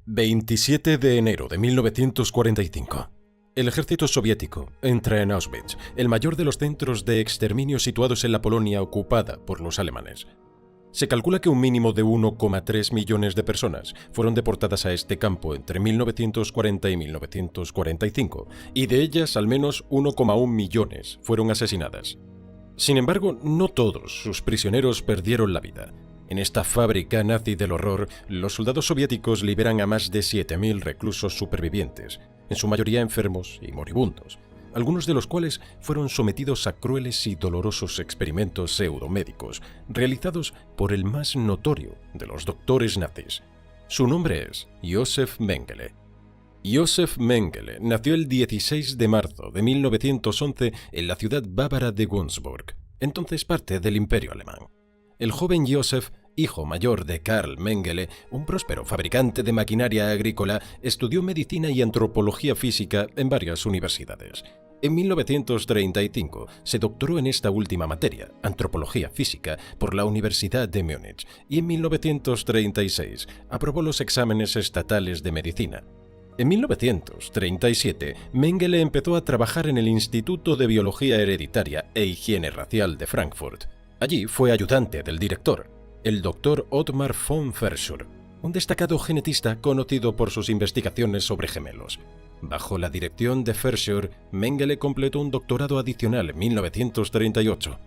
27 de enero de 1945. El ejército soviético entra en Auschwitz, el mayor de los centros de exterminio situados en la Polonia ocupada por los alemanes. Se calcula que un mínimo de 1,3 millones de personas fueron deportadas a este campo entre 1940 y 1945, y de ellas al menos 1,1 millones fueron asesinadas. Sin embargo, no todos sus prisioneros perdieron la vida. En esta fábrica nazi del horror, los soldados soviéticos liberan a más de 7.000 reclusos supervivientes, en su mayoría enfermos y moribundos, algunos de los cuales fueron sometidos a crueles y dolorosos experimentos pseudomédicos, realizados por el más notorio de los doctores nazis. Su nombre es Josef Mengele. Josef Mengele nació el 16 de marzo de 1911 en la ciudad bávara de Günzburg, entonces parte del Imperio Alemán. El joven Josef, hijo mayor de Karl Mengele, un próspero fabricante de maquinaria agrícola, estudió medicina y antropología física en varias universidades. En 1935 se doctoró en esta última materia, antropología física, por la Universidad de Múnich, y en 1936 aprobó los exámenes estatales de medicina. En 1937, Mengele empezó a trabajar en el Instituto de Biología Hereditaria e Higiene Racial de Frankfurt. Allí fue ayudante del director, el Dr. Ottmar von Verschuer, un destacado genetista conocido por sus investigaciones sobre gemelos. Bajo la dirección de Verschuer, Mengele completó un doctorado adicional en 1938.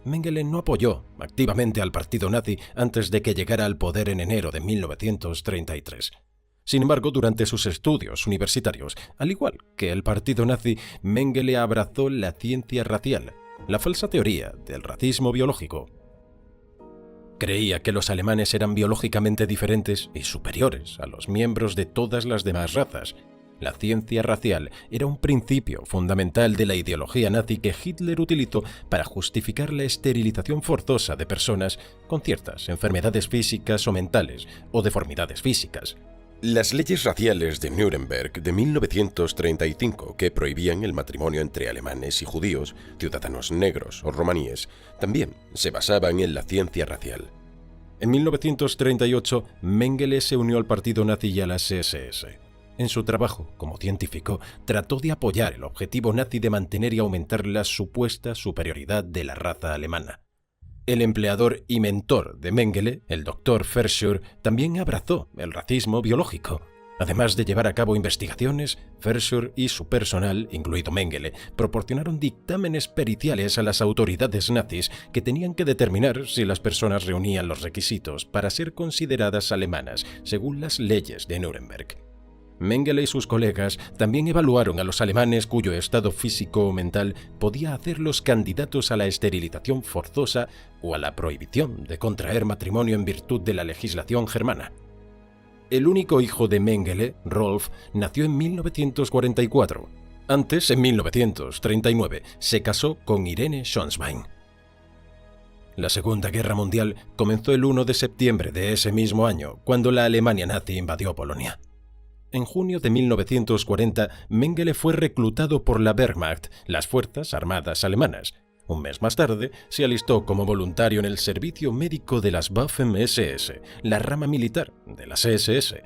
Mengele no apoyó activamente al partido nazi antes de que llegara al poder en enero de 1933. Sin embargo, durante sus estudios universitarios, al igual que el partido nazi, Mengele abrazó la ciencia racial, la falsa teoría del racismo biológico. Creía que los alemanes eran biológicamente diferentes y superiores a los miembros de todas las demás razas. La ciencia racial era un principio fundamental de la ideología nazi que Hitler utilizó para justificar la esterilización forzosa de personas con ciertas enfermedades físicas o mentales o deformidades físicas. Las leyes raciales de Nuremberg de 1935, que prohibían el matrimonio entre alemanes y judíos, ciudadanos negros o romaníes, también se basaban en la ciencia racial. En 1938, Mengele se unió al partido nazi y a las SS. En su trabajo como científico, trató de apoyar el objetivo nazi de mantener y aumentar la supuesta superioridad de la raza alemana. El empleador y mentor de Mengele, el Dr. Verschuer, también abrazó el racismo biológico. Además de llevar a cabo investigaciones, Verschuer y su personal, incluido Mengele, proporcionaron dictámenes periciales a las autoridades nazis que tenían que determinar si las personas reunían los requisitos para ser consideradas alemanas según las leyes de Nuremberg. Mengele y sus colegas también evaluaron a los alemanes cuyo estado físico o mental podía hacerlos candidatos a la esterilización forzosa o a la prohibición de contraer matrimonio en virtud de la legislación germana. El único hijo de Mengele, Rolf, nació en 1944. Antes, en 1939, se casó con Irene Schonsbein. La Segunda Guerra Mundial comenzó el 1 de septiembre de ese mismo año, cuando la Alemania nazi invadió Polonia. En junio de 1940, Mengele fue reclutado por la Wehrmacht, las Fuerzas Armadas Alemanas. Un mes más tarde, se alistó como voluntario en el servicio médico de las Waffen-SS, la rama militar de las SS.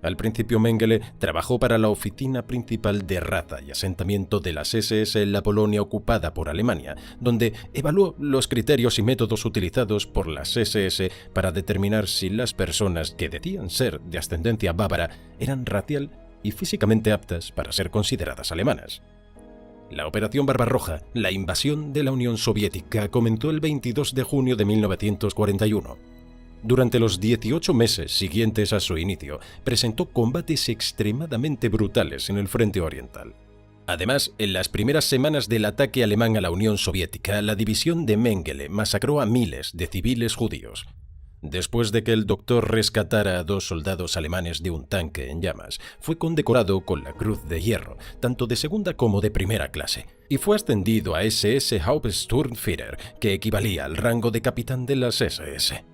Al principio, Mengele trabajó para la oficina principal de raza y asentamiento de las SS en la Polonia ocupada por Alemania, donde evaluó los criterios y métodos utilizados por las SS para determinar si las personas que decían ser de ascendencia bávara eran racial y físicamente aptas para ser consideradas alemanas. La Operación Barbarroja, la invasión de la Unión Soviética, comenzó el 22 de junio de 1941. Durante los 18 meses siguientes a su inicio, presentó combates extremadamente brutales en el frente oriental. Además, en las primeras semanas del ataque alemán a la Unión Soviética, la división de Mengele masacró a miles de civiles judíos. Después de que el doctor rescatara a 2 soldados alemanes de un tanque en llamas, fue condecorado con la Cruz de Hierro, tanto de segunda como de primera clase, y fue ascendido a SS Hauptsturmführer, que equivalía al rango de capitán de las SS.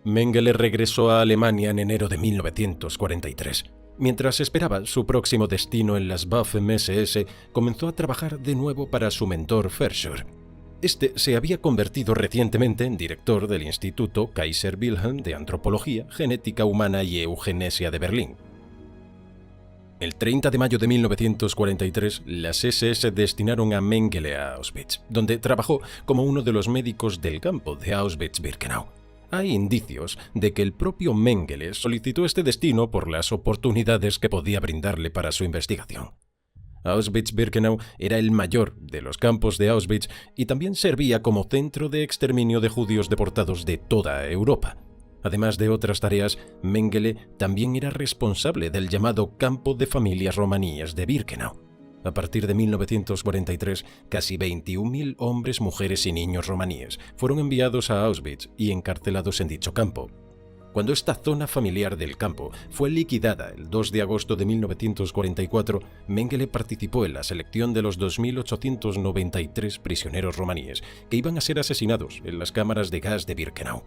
Mengele regresó a Alemania en enero de 1943. Mientras esperaba su próximo destino en las Waffen-SS, comenzó a trabajar de nuevo para su mentor Verschuer. Este se había convertido recientemente en director del Instituto Kaiser Wilhelm de Antropología, Genética Humana y Eugenesia de Berlín. El 30 de mayo de 1943, las SS destinaron a Mengele a Auschwitz, donde trabajó como uno de los médicos del campo de Auschwitz-Birkenau. Hay indicios de que el propio Mengele solicitó este destino por las oportunidades que podía brindarle para su investigación. Auschwitz-Birkenau era el mayor de los campos de Auschwitz y también servía como centro de exterminio de judíos deportados de toda Europa. Además de otras tareas, Mengele también era responsable del llamado Campo de Familias Romaníes de Birkenau. A partir de 1943, casi 21.000 hombres, mujeres y niños romaníes fueron enviados a Auschwitz y encarcelados en dicho campo. Cuando esta zona familiar del campo fue liquidada el 2 de agosto de 1944, Mengele participó en la selección de los 2.893 prisioneros romaníes que iban a ser asesinados en las cámaras de gas de Birkenau.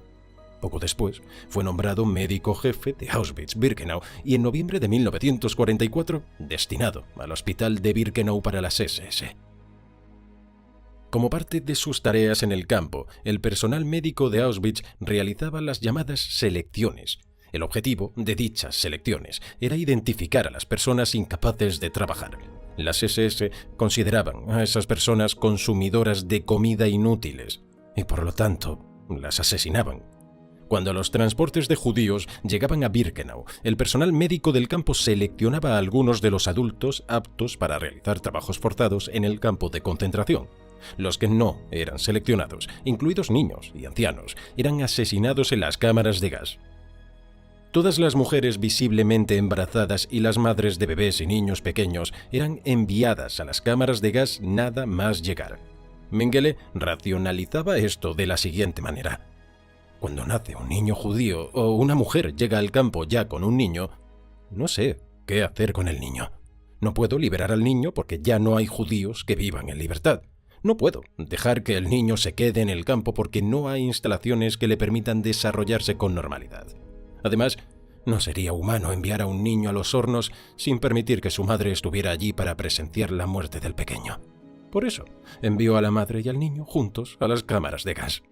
Poco después, fue nombrado médico jefe de Auschwitz-Birkenau y en noviembre de 1944 destinado al hospital de Birkenau para las SS. Como parte de sus tareas en el campo, el personal médico de Auschwitz realizaba las llamadas selecciones. El objetivo de dichas selecciones era identificar a las personas incapaces de trabajar. Las SS consideraban a esas personas consumidoras de comida inútiles y, por lo tanto, las asesinaban. Cuando los transportes de judíos llegaban a Birkenau, el personal médico del campo seleccionaba a algunos de los adultos aptos para realizar trabajos forzados en el campo de concentración. Los que no eran seleccionados, incluidos niños y ancianos, eran asesinados en las cámaras de gas. Todas las mujeres visiblemente embarazadas y las madres de bebés y niños pequeños eran enviadas a las cámaras de gas nada más llegar. Mengele racionalizaba esto de la siguiente manera. Cuando nace un niño judío o una mujer llega al campo ya con un niño, no sé qué hacer con el niño. No puedo liberar al niño porque ya no hay judíos que vivan en libertad. No puedo dejar que el niño se quede en el campo porque no hay instalaciones que le permitan desarrollarse con normalidad. Además, no sería humano enviar a un niño a los hornos sin permitir que su madre estuviera allí para presenciar la muerte del pequeño. Por eso, envió a la madre y al niño juntos a las cámaras de gas.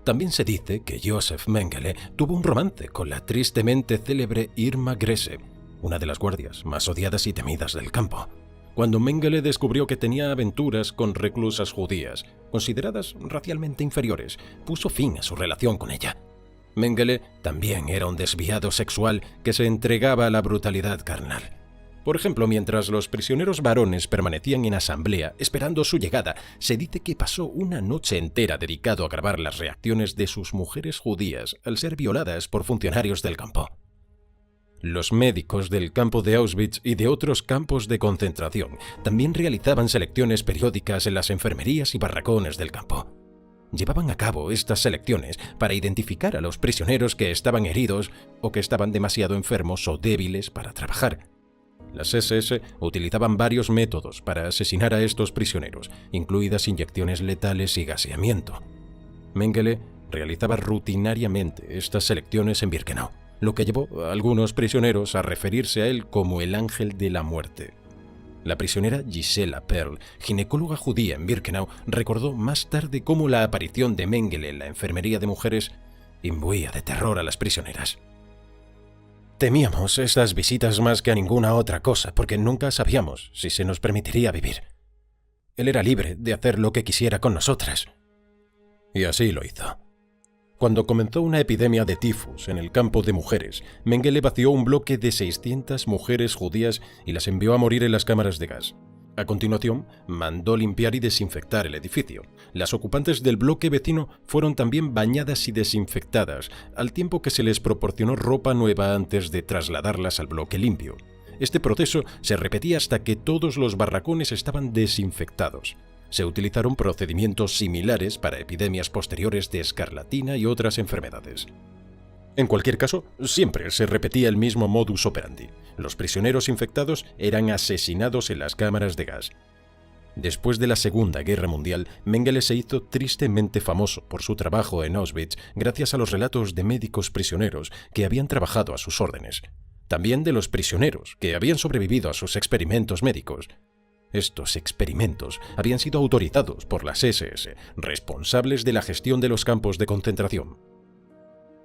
También se dice que Josef Mengele tuvo un romance con la tristemente célebre Irma Grese, una de las guardias más odiadas y temidas del campo. Cuando Mengele descubrió que tenía aventuras con reclusas judías, consideradas racialmente inferiores, puso fin a su relación con ella. Mengele también era un desviado sexual que se entregaba a la brutalidad carnal. Por ejemplo, mientras los prisioneros varones permanecían en asamblea esperando su llegada, se dice que pasó una noche entera dedicado a grabar las reacciones de sus mujeres judías al ser violadas por funcionarios del campo. Los médicos del campo de Auschwitz y de otros campos de concentración también realizaban selecciones periódicas en las enfermerías y barracones del campo. Llevaban a cabo estas selecciones para identificar a los prisioneros que estaban heridos o que estaban demasiado enfermos o débiles para trabajar. Las SS utilizaban varios métodos para asesinar a estos prisioneros, incluidas inyecciones letales y gaseamiento. Mengele realizaba rutinariamente estas selecciones en Birkenau, lo que llevó a algunos prisioneros a referirse a él como el ángel de la muerte. La prisionera Gisela Perl, ginecóloga judía en Birkenau, recordó más tarde cómo la aparición de Mengele en la enfermería de mujeres imbuía de terror a las prisioneras. Temíamos estas visitas más que a ninguna otra cosa, porque nunca sabíamos si se nos permitiría vivir. Él era libre de hacer lo que quisiera con nosotras. Y así lo hizo. Cuando comenzó una epidemia de tifus en el campo de mujeres, Mengele vació un bloque de 600 mujeres judías y las envió a morir en las cámaras de gas. A continuación, mandó limpiar y desinfectar el edificio. Las ocupantes del bloque vecino fueron también bañadas y desinfectadas, al tiempo que se les proporcionó ropa nueva antes de trasladarlas al bloque limpio. Este proceso se repetía hasta que todos los barracones estaban desinfectados. Se utilizaron procedimientos similares para epidemias posteriores de escarlatina y otras enfermedades. En cualquier caso, siempre se repetía el mismo modus operandi. Los prisioneros infectados eran asesinados en las cámaras de gas. Después de la Segunda Guerra Mundial, Mengele se hizo tristemente famoso por su trabajo en Auschwitz gracias a los relatos de médicos prisioneros que habían trabajado a sus órdenes. También de los prisioneros que habían sobrevivido a sus experimentos médicos. Estos experimentos habían sido autorizados por las SS, responsables de la gestión de los campos de concentración.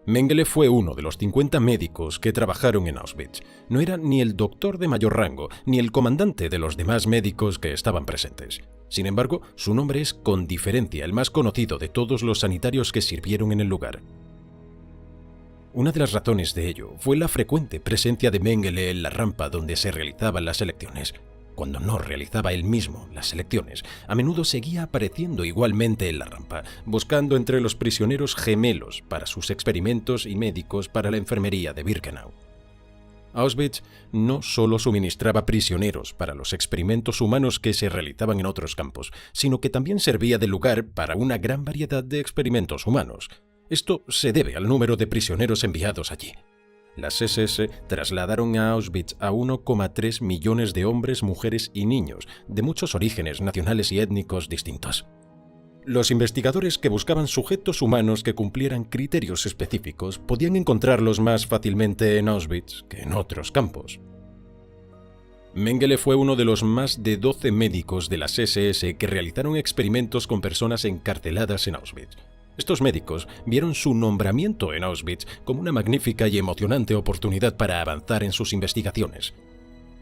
Mengele fue uno de los 50 médicos que trabajaron en Auschwitz. No era ni el doctor de mayor rango, ni el comandante de los demás médicos que estaban presentes. Sin embargo, su nombre es con diferencia el más conocido de todos los sanitarios que sirvieron en el lugar. Una de las razones de ello fue la frecuente presencia de Mengele en la rampa donde se realizaban las elecciones. Cuando no realizaba él mismo las elecciones, a menudo seguía apareciendo igualmente en la rampa, buscando entre los prisioneros gemelos para sus experimentos y médicos para la enfermería de Birkenau. Auschwitz no solo suministraba prisioneros para los experimentos humanos que se realizaban en otros campos, sino que también servía de lugar para una gran variedad de experimentos humanos. Esto se debe al número de prisioneros enviados allí. Las SS trasladaron a Auschwitz a 1,3 millones de hombres, mujeres y niños, de muchos orígenes nacionales y étnicos distintos. Los investigadores que buscaban sujetos humanos que cumplieran criterios específicos podían encontrarlos más fácilmente en Auschwitz que en otros campos. Mengele fue uno de los más de 12 médicos de las SS que realizaron experimentos con personas encarceladas en Auschwitz. Estos médicos vieron su nombramiento en Auschwitz como una magnífica y emocionante oportunidad para avanzar en sus investigaciones.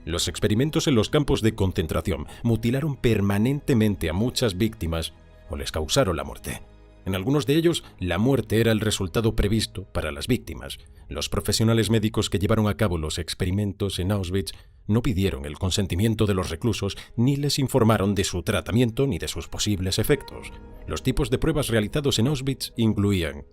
Los experimentos en los campos de concentración mutilaron permanentemente a muchas víctimas o les causaron la muerte. En algunos de ellos, la muerte era el resultado previsto para las víctimas. Los profesionales médicos que llevaron a cabo los experimentos en Auschwitz no pidieron el consentimiento de los reclusos ni les informaron de su tratamiento ni de sus posibles efectos. Los tipos de pruebas realizados en Auschwitz incluían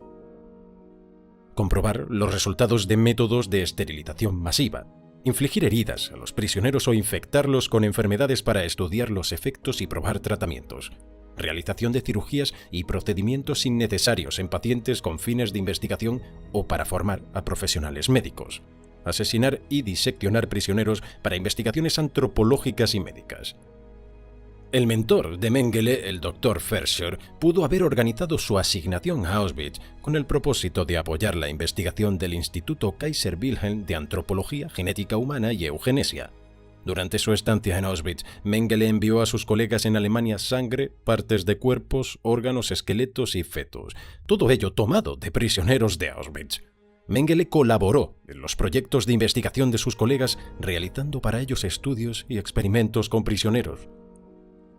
comprobar los resultados de métodos de esterilización masiva, infligir heridas a los prisioneros o infectarlos con enfermedades para estudiar los efectos y probar tratamientos, realización de cirugías y procedimientos innecesarios en pacientes con fines de investigación o para formar a profesionales médicos, asesinar y diseccionar prisioneros para investigaciones antropológicas y médicas. El mentor de Mengele, el Dr. Verschoor, pudo haber organizado su asignación a Auschwitz con el propósito de apoyar la investigación del Instituto Kaiser Wilhelm de Antropología, Genética Humana y Eugenesia. Durante su estancia en Auschwitz, Mengele envió a sus colegas en Alemania sangre, partes de cuerpos, órganos, esqueletos y fetos, todo ello tomado de prisioneros de Auschwitz. Mengele colaboró en los proyectos de investigación de sus colegas, realizando para ellos estudios y experimentos con prisioneros.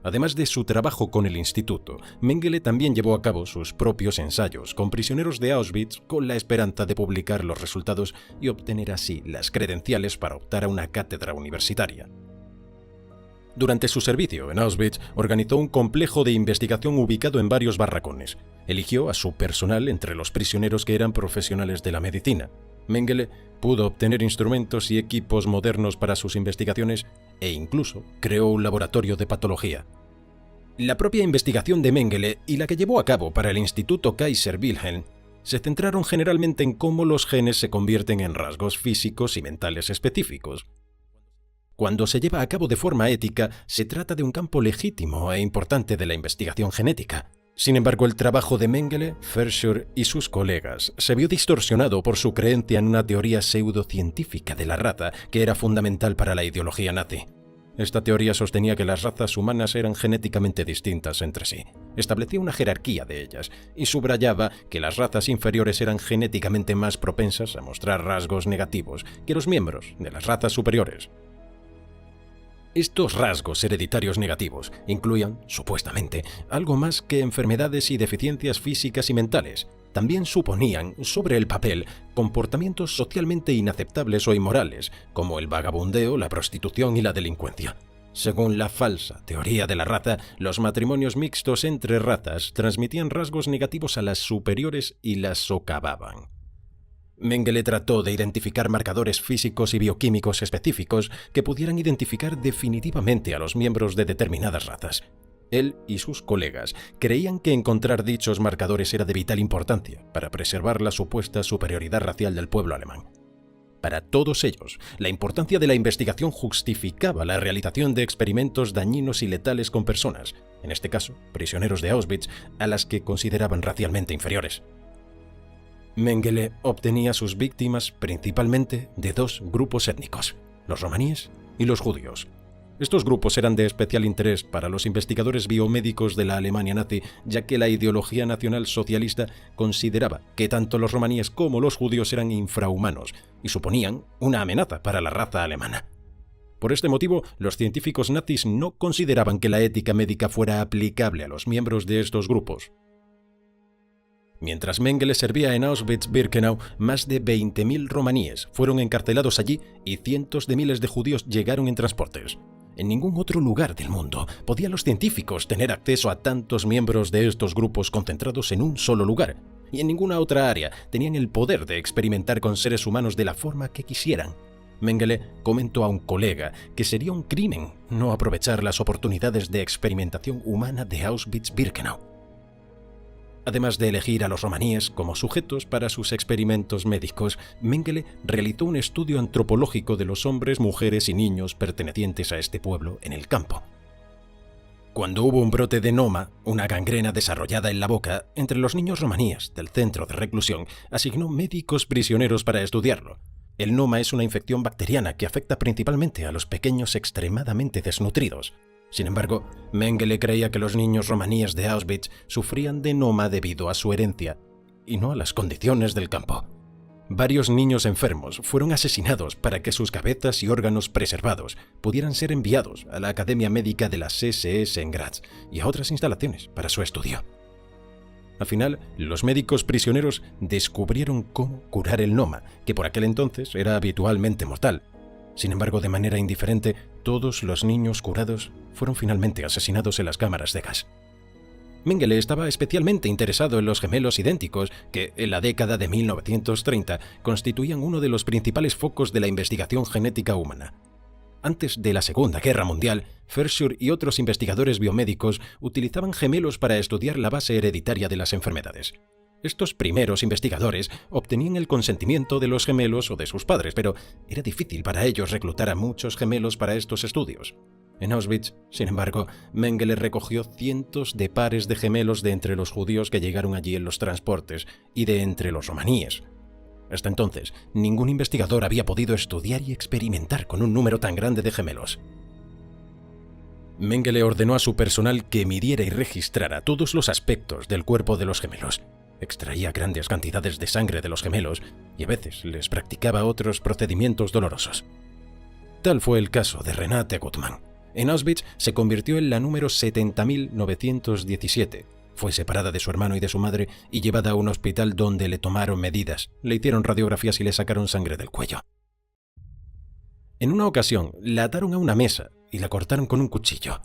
Además de su trabajo con el instituto, Mengele también llevó a cabo sus propios ensayos con prisioneros de Auschwitz con la esperanza de publicar los resultados y obtener así las credenciales para optar a una cátedra universitaria. Durante su servicio en Auschwitz, organizó un complejo de investigación ubicado en varios barracones. Eligió a su personal entre los prisioneros que eran profesionales de la medicina. Mengele pudo obtener instrumentos y equipos modernos para sus investigaciones e incluso creó un laboratorio de patología. La propia investigación de Mengele y la que llevó a cabo para el Instituto Kaiser Wilhelm se centraron generalmente en cómo los genes se convierten en rasgos físicos y mentales específicos. Cuando se lleva a cabo de forma ética, se trata de un campo legítimo e importante de la investigación genética. Sin embargo, el trabajo de Mengele, Verschoor y sus colegas se vio distorsionado por su creencia en una teoría pseudocientífica de la raza que era fundamental para la ideología nazi. Esta teoría sostenía que las razas humanas eran genéticamente distintas entre sí, establecía una jerarquía de ellas y subrayaba que las razas inferiores eran genéticamente más propensas a mostrar rasgos negativos que los miembros de las razas superiores. Estos rasgos hereditarios negativos incluían, supuestamente, algo más que enfermedades y deficiencias físicas y mentales. También suponían, sobre el papel, comportamientos socialmente inaceptables o inmorales, como el vagabundeo, la prostitución y la delincuencia. Según la falsa teoría de la raza, los matrimonios mixtos entre razas transmitían rasgos negativos a las superiores y las socavaban. Mengele trató de identificar marcadores físicos y bioquímicos específicos que pudieran identificar definitivamente a los miembros de determinadas razas. Él y sus colegas creían que encontrar dichos marcadores era de vital importancia para preservar la supuesta superioridad racial del pueblo alemán. Para todos ellos, la importancia de la investigación justificaba la realización de experimentos dañinos y letales con personas, en este caso, prisioneros de Auschwitz, a las que consideraban racialmente inferiores. Mengele obtenía sus víctimas principalmente de dos grupos étnicos, los romaníes y los judíos. Estos grupos eran de especial interés para los investigadores biomédicos de la Alemania nazi, ya que la ideología nacionalsocialista consideraba que tanto los romaníes como los judíos eran infrahumanos y suponían una amenaza para la raza alemana. Por este motivo, los científicos nazis no consideraban que la ética médica fuera aplicable a los miembros de estos grupos. Mientras Mengele servía en Auschwitz-Birkenau, más de 20.000 romaníes fueron encarcelados allí y cientos de miles de judíos llegaron en transportes. En ningún otro lugar del mundo podían los científicos tener acceso a tantos miembros de estos grupos concentrados en un solo lugar, y en ninguna otra área tenían el poder de experimentar con seres humanos de la forma que quisieran. Mengele comentó a un colega que sería un crimen no aprovechar las oportunidades de experimentación humana de Auschwitz-Birkenau. Además de elegir a los romaníes como sujetos para sus experimentos médicos, Mengele realizó un estudio antropológico de los hombres, mujeres y niños pertenecientes a este pueblo en el campo. Cuando hubo un brote de noma, una gangrena desarrollada en la boca, entre los niños romaníes del centro de reclusión, asignó médicos prisioneros para estudiarlo. El noma es una infección bacteriana que afecta principalmente a los pequeños extremadamente desnutridos. Sin embargo, Mengele creía que los niños romaníes de Auschwitz sufrían de noma debido a su herencia, y no a las condiciones del campo. Varios niños enfermos fueron asesinados para que sus cabezas y órganos preservados pudieran ser enviados a la Academia Médica de las SS en Graz y a otras instalaciones para su estudio. Al final, los médicos prisioneros descubrieron cómo curar el noma, que por aquel entonces era habitualmente mortal. Sin embargo, de manera indiferente, todos los niños curados fueron finalmente asesinados en las cámaras de gas. Mengele estaba especialmente interesado en los gemelos idénticos que, en la década de 1930, constituían uno de los principales focos de la investigación genética humana. Antes de la Segunda Guerra Mundial, Verschuer y otros investigadores biomédicos utilizaban gemelos para estudiar la base hereditaria de las enfermedades. Estos primeros investigadores obtenían el consentimiento de los gemelos o de sus padres, pero era difícil para ellos reclutar a muchos gemelos para estos estudios. En Auschwitz, sin embargo, Mengele recogió cientos de pares de gemelos de entre los judíos que llegaron allí en los transportes y de entre los romaníes. Hasta entonces, ningún investigador había podido estudiar y experimentar con un número tan grande de gemelos. Mengele ordenó a su personal que midiera y registrara todos los aspectos del cuerpo de los gemelos. Extraía grandes cantidades de sangre de los gemelos y a veces les practicaba otros procedimientos dolorosos. Tal fue el caso de Renate Gutmann. En Auschwitz se convirtió en la número 70.917. Fue separada de su hermano y de su madre y llevada a un hospital donde le tomaron medidas, le hicieron radiografías y le sacaron sangre del cuello. En una ocasión, la ataron a una mesa y la cortaron con un cuchillo.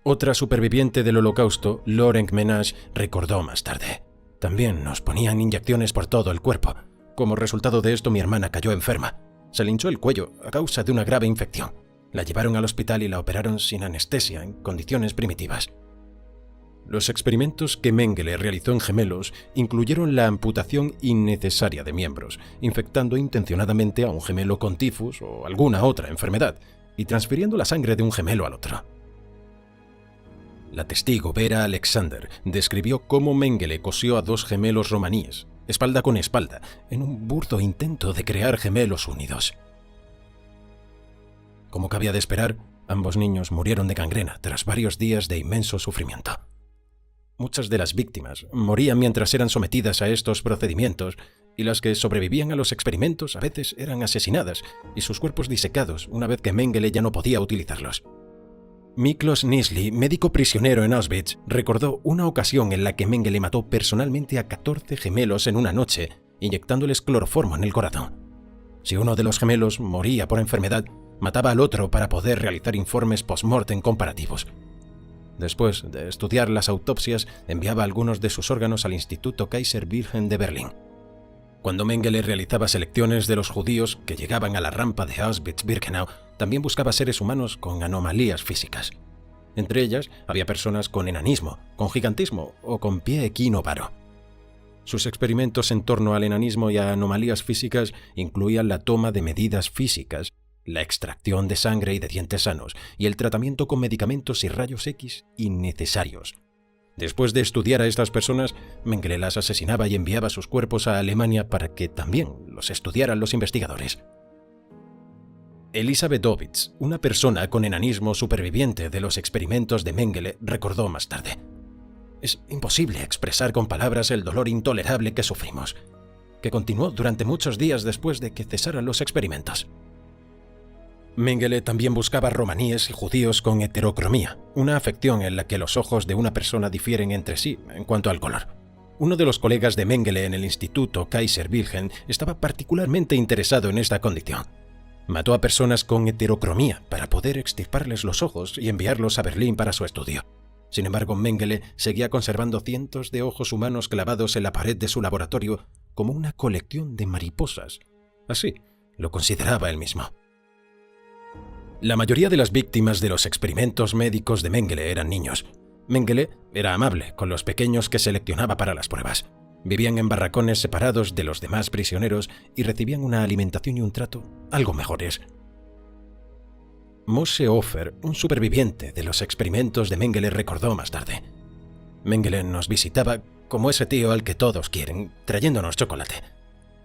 Otra superviviente del Holocausto, Lauren Menage, recordó más tarde: también nos ponían inyecciones por todo el cuerpo. Como resultado de esto, mi hermana cayó enferma. Se le hinchó el cuello a causa de una grave infección. La llevaron al hospital y la operaron sin anestesia, en condiciones primitivas. Los experimentos que Mengele realizó en gemelos incluyeron la amputación innecesaria de miembros, infectando intencionadamente a un gemelo con tifus o alguna otra enfermedad, y transfiriendo la sangre de un gemelo al otro. La testigo Vera Alexander describió cómo Mengele cosió a dos gemelos romaníes, espalda con espalda, en un burdo intento de crear gemelos unidos. Como cabía de esperar, ambos niños murieron de gangrena tras varios días de inmenso sufrimiento. Muchas de las víctimas morían mientras eran sometidas a estos procedimientos, y las que sobrevivían a los experimentos a veces eran asesinadas y sus cuerpos disecados una vez que Mengele ya no podía utilizarlos. Miklos Nisli, médico prisionero en Auschwitz, recordó una ocasión en la que Mengele mató personalmente a 14 gemelos en una noche, inyectándoles cloroformo en el corazón. Si uno de los gemelos moría por enfermedad, mataba al otro para poder realizar informes post-mortem comparativos. Después de estudiar las autopsias, enviaba algunos de sus órganos al Instituto Kaiser Wilhelm de Berlín. Cuando Mengele realizaba selecciones de los judíos que llegaban a la rampa de Auschwitz-Birkenau, también buscaba seres humanos con anomalías físicas. Entre ellas había personas con enanismo, con gigantismo o con pie equinovaro. Sus experimentos en torno al enanismo y a anomalías físicas incluían la toma de medidas físicas, la extracción de sangre y de dientes sanos, y el tratamiento con medicamentos y rayos X innecesarios. Después de estudiar a estas personas, Mengele las asesinaba y enviaba sus cuerpos a Alemania para que también los estudiaran los investigadores. Elisabeth Ovitz, una persona con enanismo superviviente de los experimentos de Mengele, recordó más tarde: «Es imposible expresar con palabras el dolor intolerable que sufrimos, que continuó durante muchos días después de que cesaran los experimentos». Mengele también buscaba romaníes y judíos con heterocromía, una afección en la que los ojos de una persona difieren entre sí en cuanto al color. Uno de los colegas de Mengele en el Instituto Kaiser Wilhelm estaba particularmente interesado en esta condición. Mató a personas con heterocromía para poder extirparles los ojos y enviarlos a Berlín para su estudio. Sin embargo, Mengele seguía conservando cientos de ojos humanos clavados en la pared de su laboratorio como una colección de mariposas. Así lo consideraba él mismo. La mayoría de las víctimas de los experimentos médicos de Mengele eran niños. Mengele era amable con los pequeños que seleccionaba para las pruebas. Vivían en barracones separados de los demás prisioneros y recibían una alimentación y un trato algo mejores. Moshe Ofer, un superviviente de los experimentos de Mengele, recordó más tarde: «Mengele nos visitaba como ese tío al que todos quieren, trayéndonos chocolate.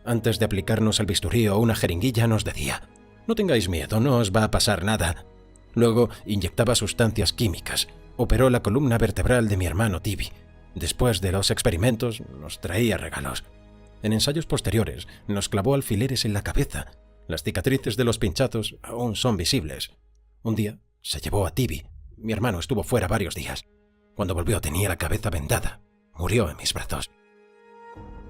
Antes de aplicarnos el bisturí o una jeringuilla nos decía: no tengáis miedo, no os va a pasar nada». Luego inyectaba sustancias químicas. Operó la columna vertebral de mi hermano Tibi. Después de los experimentos nos traía regalos. En ensayos posteriores nos clavó alfileres en la cabeza. Las cicatrices de los pinchazos aún son visibles. Un día se llevó a Tibi. Mi hermano estuvo fuera varios días. Cuando volvió tenía la cabeza vendada. Murió en mis brazos.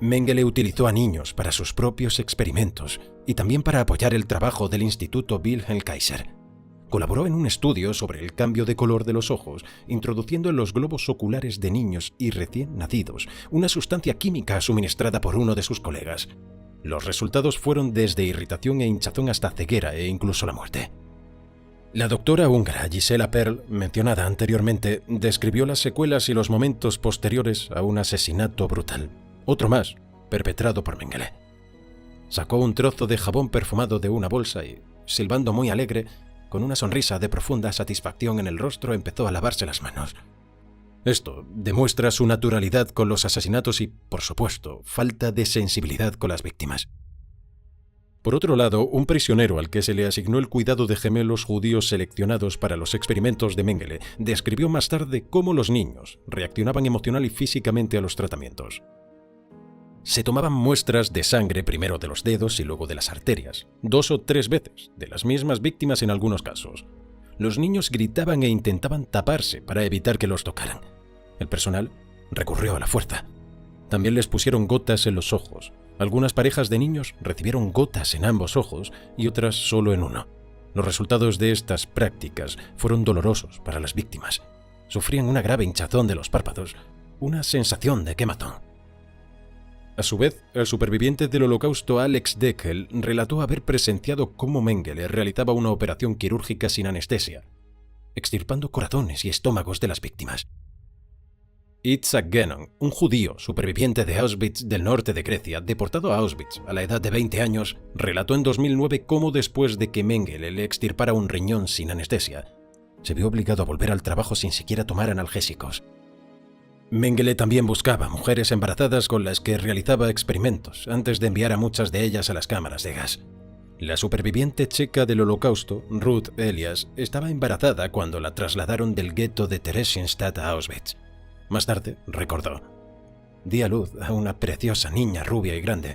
Mengele utilizó a niños para sus propios experimentos y también para apoyar el trabajo del Instituto Wilhelm Kaiser. Colaboró en un estudio sobre el cambio de color de los ojos, introduciendo en los globos oculares de niños y recién nacidos una sustancia química suministrada por uno de sus colegas. Los resultados fueron desde irritación e hinchazón hasta ceguera e incluso la muerte. La doctora húngara Gisela Perl, mencionada anteriormente, describió las secuelas y los momentos posteriores a un asesinato brutal. Otro más, perpetrado por Mengele. Sacó un trozo de jabón perfumado de una bolsa y, silbando muy alegre, con una sonrisa de profunda satisfacción en el rostro, empezó a lavarse las manos. Esto demuestra su naturalidad con los asesinatos y, por supuesto, falta de sensibilidad con las víctimas. Por otro lado, un prisionero al que se le asignó el cuidado de gemelos judíos seleccionados para los experimentos de Mengele describió más tarde cómo los niños reaccionaban emocional y físicamente a los tratamientos. Se tomaban muestras de sangre primero de los dedos y luego de las arterias, 2 o 3 veces, de las mismas víctimas en algunos casos. Los niños gritaban e intentaban taparse para evitar que los tocaran. El personal recurrió a la fuerza. También les pusieron gotas en los ojos. Algunas parejas de niños recibieron gotas en ambos ojos y otras solo en uno. Los resultados de estas prácticas fueron dolorosos para las víctimas. Sufrían una grave hinchazón de los párpados, una sensación de quemazón. A su vez, el superviviente del Holocausto Alex Deckel relató haber presenciado cómo Mengele realizaba una operación quirúrgica sin anestesia, extirpando corazones y estómagos de las víctimas. Itzhak Genon, un judío superviviente de Auschwitz del norte de Grecia, deportado a Auschwitz a la edad de 20 años, relató en 2009 cómo después de que Mengele le extirpara un riñón sin anestesia, se vio obligado a volver al trabajo sin siquiera tomar analgésicos. Mengele también buscaba mujeres embarazadas con las que realizaba experimentos antes de enviar a muchas de ellas a las cámaras de gas. La superviviente checa del Holocausto, Ruth Elias, estaba embarazada cuando la trasladaron del gueto de Theresienstadt a Auschwitz. Más tarde, recordó: «Di a luz a una preciosa niña rubia y grande,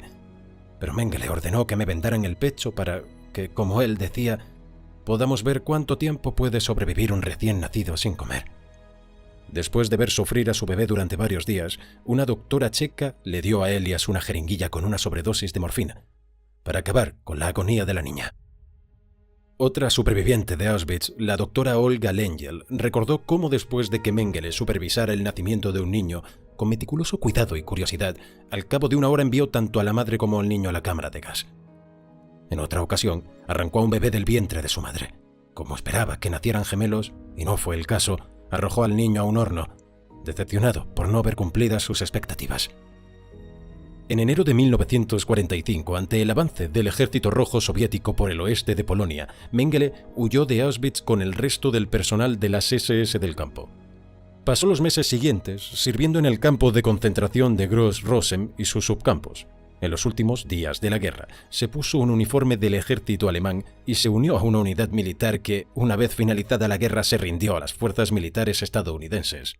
pero Mengele ordenó que me vendaran el pecho para que, como él decía, podamos ver cuánto tiempo puede sobrevivir un recién nacido sin comer». Después de ver sufrir a su bebé durante varios días, una doctora checa le dio a Elias una jeringuilla con una sobredosis de morfina, para acabar con la agonía de la niña. Otra superviviente de Auschwitz, la doctora Olga Lengel, recordó cómo después de que Mengele supervisara el nacimiento de un niño, con meticuloso cuidado y curiosidad, al cabo de 1 hora envió tanto a la madre como al niño a la cámara de gas. En otra ocasión, arrancó a un bebé del vientre de su madre. Como esperaba que nacieran gemelos, y no fue el caso, arrojó al niño a un horno, decepcionado por no ver cumplidas sus expectativas. En enero de 1945, ante el avance del Ejército Rojo Soviético por el oeste de Polonia, Mengele huyó de Auschwitz con el resto del personal de las SS del campo. Pasó los meses siguientes sirviendo en el campo de concentración de Gross-Rosen y sus subcampos. En los últimos días de la guerra, se puso un uniforme del ejército alemán y se unió a una unidad militar que, una vez finalizada la guerra, se rindió a las fuerzas militares estadounidenses.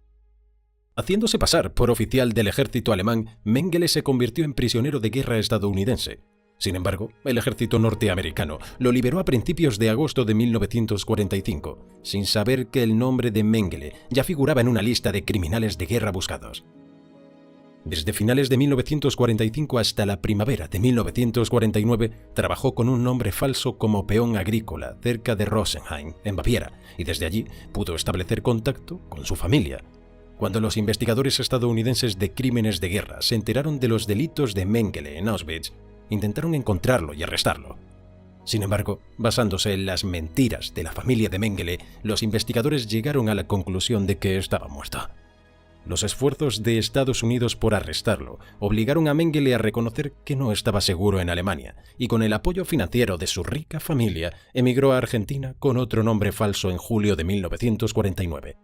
Haciéndose pasar por oficial del ejército alemán, Mengele se convirtió en prisionero de guerra estadounidense. Sin embargo, el ejército norteamericano lo liberó a principios de agosto de 1945, sin saber que el nombre de Mengele ya figuraba en una lista de criminales de guerra buscados. Desde finales de 1945 hasta la primavera de 1949, trabajó con un nombre falso como peón agrícola cerca de Rosenheim, en Baviera, y desde allí pudo establecer contacto con su familia. Cuando los investigadores estadounidenses de crímenes de guerra se enteraron de los delitos de Mengele en Auschwitz, intentaron encontrarlo y arrestarlo. Sin embargo, basándose en las mentiras de la familia de Mengele, los investigadores llegaron a la conclusión de que estaba muerto. Los esfuerzos de Estados Unidos por arrestarlo obligaron a Mengele a reconocer que no estaba seguro en Alemania y, con el apoyo financiero de su rica familia, emigró a Argentina con otro nombre falso en julio de 1949.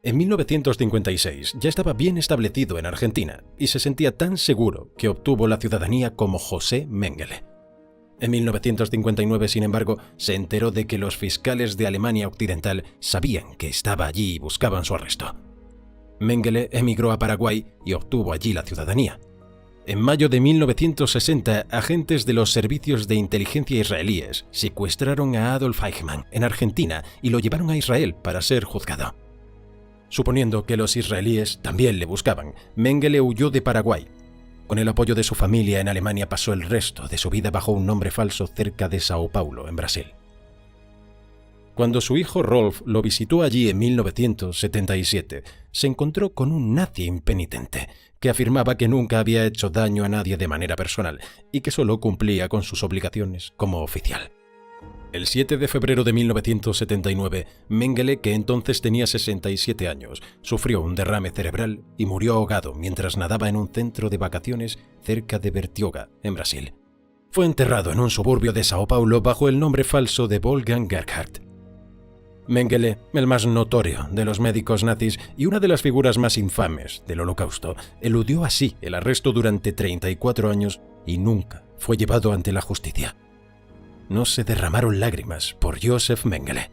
En 1956 ya estaba bien establecido en Argentina y se sentía tan seguro que obtuvo la ciudadanía como José Mengele. En 1959, sin embargo, se enteró de que los fiscales de Alemania Occidental sabían que estaba allí y buscaban su arresto. Mengele emigró a Paraguay y obtuvo allí la ciudadanía. En mayo de 1960, agentes de los servicios de inteligencia israelíes secuestraron a Adolf Eichmann en Argentina y lo llevaron a Israel para ser juzgado. Suponiendo que los israelíes también le buscaban, Mengele huyó de Paraguay. Con el apoyo de su familia en Alemania pasó el resto de su vida bajo un nombre falso cerca de Sao Paulo, en Brasil. Cuando su hijo Rolf lo visitó allí en 1977, se encontró con un nazi impenitente que afirmaba que nunca había hecho daño a nadie de manera personal y que solo cumplía con sus obligaciones como oficial. El 7 de febrero de 1979, Mengele, que entonces tenía 67 años, sufrió un derrame cerebral y murió ahogado mientras nadaba en un centro de vacaciones cerca de Bertioga, en Brasil. Fue enterrado en un suburbio de Sao Paulo bajo el nombre falso de Wolfgang Gerhardt. Mengele, el más notorio de los médicos nazis y una de las figuras más infames del Holocausto, eludió así el arresto durante 34 años y nunca fue llevado ante la justicia. No se derramaron lágrimas por Josef Mengele.